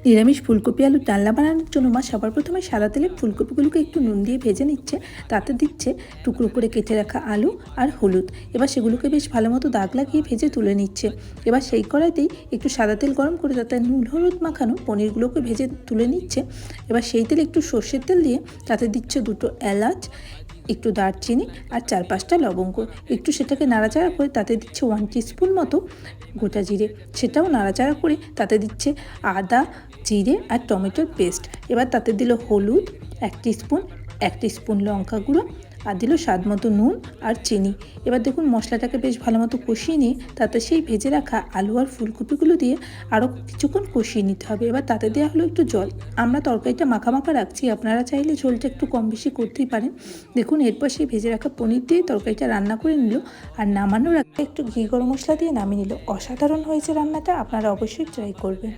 নিরামিষ ফুলকপি আলুর ডালনা বানানোর জন্য মা সবার প্রথমে সাদা তেলে ফুলকপিগুলোকে একটু নুন দিয়ে ভেজে নিচ্ছে। তাতে দিচ্ছে টুকরো করে কেটে রাখা আলু আর হলুদ। এবার সেগুলোকে বেশ ভালো মতো দাগ লাগিয়ে ভেজে তুলে নিচ্ছে। এবার সেই কড়াইতেই একটু সাদা তেল গরম করে তাতে নুন হলুদ মাখানো পনিরগুলোকে ভেজে তুলে নিচ্ছে। এবার সেই তেলে একটু সর্ষের তেল দিয়ে তাতে দিচ্ছে দুটো এলাচ, একটু দারচিনি আর 4-5টা লবঙ্গ। একটু সেটাকে নাড়াচাড়া করে তাতে দিচ্ছে 1 টিস্পুন মতো গোটা জিরে। সেটাও নাড়াচাড়া করে তাতে দিচ্ছে আদা, জিরে আর টমেটোর পেস্ট। এবার তাতে দিল হলুদ 1 টিস্পুন, 1 টিস্পুন লঙ্কা গুঁড়ো আর দিল স্বাদ মতো নুন আর চিনি। এবার দেখুন মশলাটাকে বেশ ভালো মতো কষিয়ে নিয়ে তাতে সেই ভেজে রাখা আলু আর ফুলকপিগুলো দিয়ে আরও কিছুক্ষণ কষিয়ে নিতে হবে। এবার তাতে দেওয়া হলো একটু জল। আমরা তরকারিটা মাখা মাখা রাখছি, আপনারা চাইলে ঝোলটা একটু কম বেশি করতেই পারেন। দেখুন এরপর সেই ভেজে রাখা পনির দিয়ে তরকারিটা রান্না করে নিল আর নামানোর আগে একটু ঘি গরম মশলা দিয়ে নামিয়ে নিল। অসাধারণ হয়েছে রান্নাটা, আপনারা অবশ্যই ট্রাই করবেন।